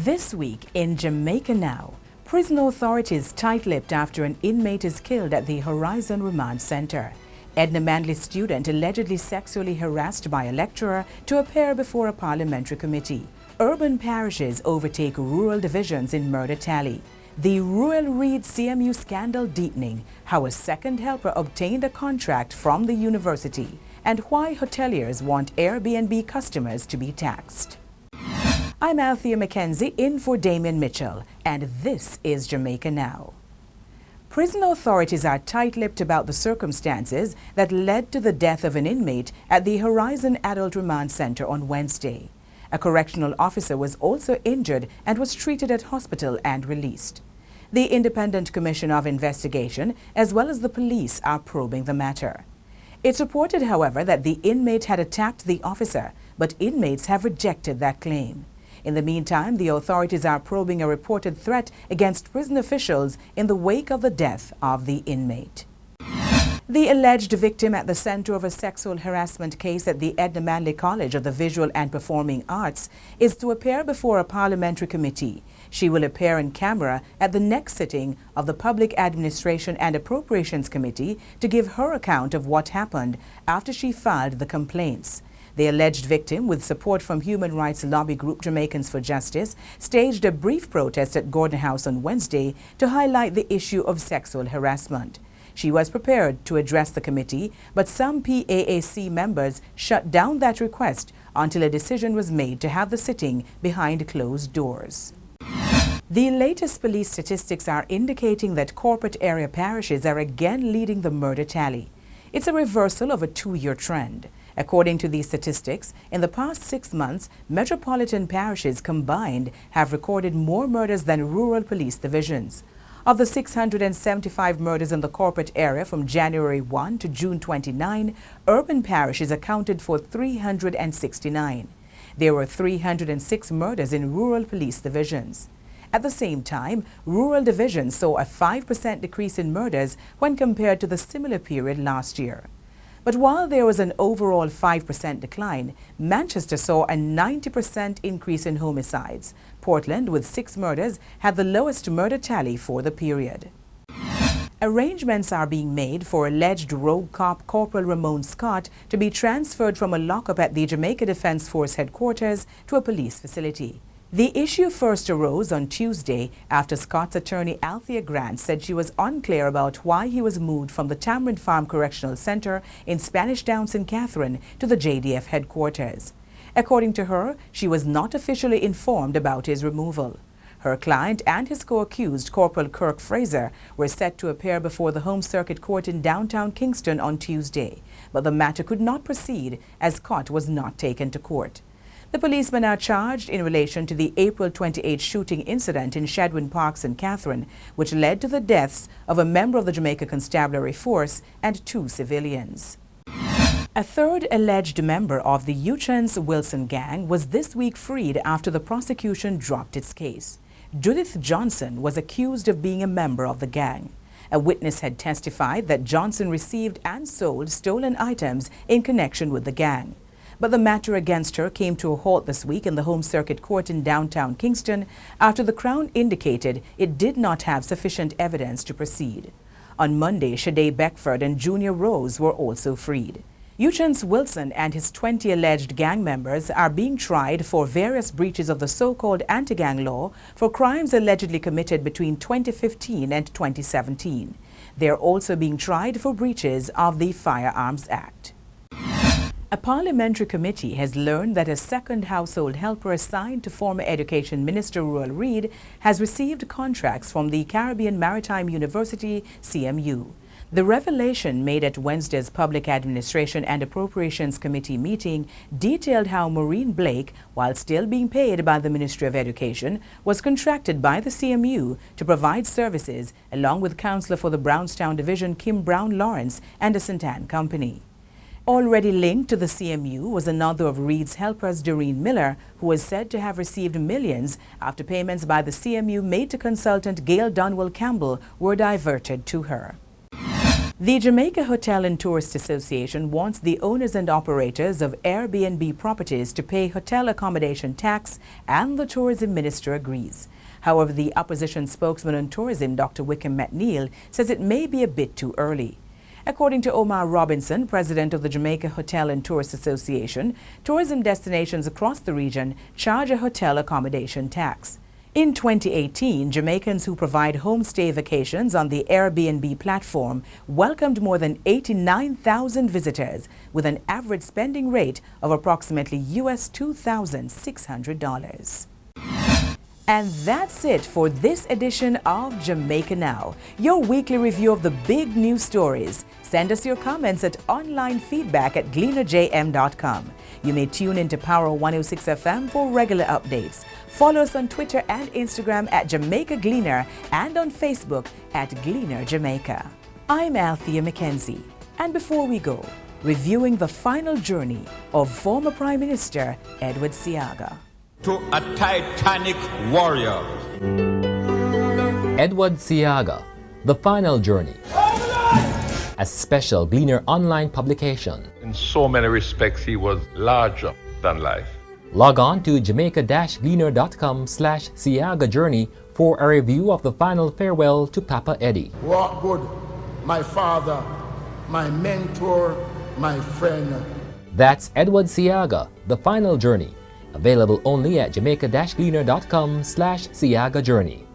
This week in Jamaica Now, prison authorities tight-lipped after an inmate is killed at the Horizon Remand Center. Edna Manley student allegedly sexually harassed by a lecturer to appear before a parliamentary committee. Urban parishes overtake rural divisions in murder tally. The Ruel Reid-CMU scandal deepening, how a second helper obtained a contract from the university, and why hoteliers want Airbnb customers to be taxed. I'm Althea Mackenzie in for Damien Mitchell, and this is Jamaica Now. Prison authorities are tight-lipped about the circumstances that led to the death of an inmate at the Horizon Adult Remand Center on Wednesday. A correctional officer was also injured and was treated at hospital and released. The Independent Commission of Investigation, as well as the police, are probing the matter. It's reported, however, that the inmate had attacked the officer, but inmates have rejected that claim. In the meantime, the authorities are probing a reported threat against prison officials in the wake of the death of the inmate. The alleged victim at the center of a sexual harassment case at the Edna Manley College of the Visual and Performing Arts is to appear before a parliamentary committee. She will appear in camera at the next sitting of the Public Administration and Appropriations Committee to give her account of what happened after she filed the complaints. The alleged victim, with support from human rights lobby group Jamaicans for Justice, staged a brief protest at Gordon House on Wednesday to highlight the issue of sexual harassment. She was prepared to address the committee, but some PAAC members shut down that request until a decision was made to have the sitting behind closed doors. The latest police statistics are indicating that corporate area parishes are again leading the murder tally. It's a reversal of a two-year trend. According to these statistics, in the past 6 months, metropolitan parishes combined have recorded more murders than rural police divisions. Of the 675 murders in the corporate area from January 1 to June 29, urban parishes accounted for 369. There were 306 murders in rural police divisions. At the same time, rural divisions saw a 5% decrease in murders when compared to the similar period last year. But while there was an overall 5% decline, Manchester saw a 90% increase in homicides. Portland, with 6 murders, had the lowest murder tally for the period. Arrangements are being made for alleged rogue cop Corporal Ramon to be transferred from a lockup at the Jamaica Defence Force headquarters to a police facility. The issue first arose on Tuesday after Scott's attorney Althea Grant said she was unclear about why he was moved from the Tamarind Farm Correctional Center in Spanish Down St. Catherine to the JDF headquarters. According to her, she was not officially informed about his removal. Her client and his co-accused, Corporal Kirk Fraser, were set to appear before the Home Circuit Court in downtown Kingston on Tuesday, but the matter could not proceed as Scott was not taken to court. The policemen are charged in relation to the April 28 shooting incident in Shedwin Park, St. Catherine, which led to the deaths of a member of the Jamaica Constabulary Force and 2 civilians. A third alleged member of the Yuchuns Wilson gang was this week freed after the prosecution dropped its case. Judith Johnson was accused of being a member of the gang. A witness had testified that Johnson received and sold stolen items in connection with the gang. But the matter against her came to a halt this week in the Home Circuit Court in downtown Kingston after the Crown indicated it did not have sufficient evidence to proceed. On Monday, Shade Beckford and Junior Rose were also freed. Yuchuns Wilson and his 20 alleged gang members are being tried for various breaches of the so-called anti-gang law for crimes allegedly committed between 2015 and 2017. They are also being tried for breaches of the Firearms Act. A parliamentary committee has learned that a second household helper assigned to former Education Minister Ruel Reid has received contracts from the Caribbean Maritime University, CMU. The revelation made at Wednesday's Public Administration and Appropriations Committee meeting detailed how Maureen Blake, while still being paid by the Ministry of Education, was contracted by the CMU to provide services along with Councillor for the Brownstown Division Kim Brown Lawrence and a St. Anne company. Already linked to the CMU was another of Reid's helpers, Doreen Miller, who was said to have received millions after payments by the CMU made to consultant Gail Dunwell Campbell were diverted to her. The Jamaica Hotel and Tourist Association wants the owners and operators of Airbnb properties to pay hotel accommodation tax, and the tourism minister agrees. However, the opposition spokesman on tourism, Dr. Wickham McNeil, says it may be a bit too early. According to Omar Robinson, president of the Jamaica Hotel and Tourist Association, tourism destinations across the region charge a hotel accommodation tax. In 2018, Jamaicans who provide homestay vacations on the Airbnb platform welcomed more than 89,000 visitors, with an average spending rate of approximately US $2,600. And that's it for this edition of Jamaica Now, your weekly review of the big news stories. Send us your comments at onlinefeedback@gleanerjm.com. You may tune into Power 106 FM for regular updates. Follow us on Twitter and Instagram at Jamaica Gleaner and on Facebook at Gleaner Jamaica. I'm Althea McKenzie. And before we go, reviewing the final journey of former Prime Minister Edward Seaga. To a titanic warrior. Edward Seaga, The Final Journey. A special Gleaner online publication. In so many respects, he was larger than life. Log on to jamaica-gleaner.com/Seaga Journey for a review of the final farewell to Papa Eddie. Walk good, my father, my mentor, my friend. That's Edward Seaga, The Final Journey. Available only at jamaica-gleaner.com/Seaga Journey.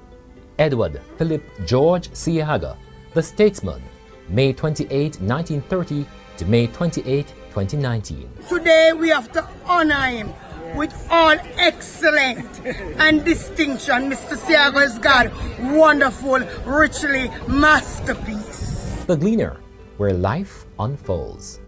Edward Philip George Seaga, The Statesman, May 28, 1930 to May 28, 2019. Today we have to honor him with all excellent and distinction. Mr. Seaga is God, wonderful, richly masterpiece. The Gleaner, where life unfolds.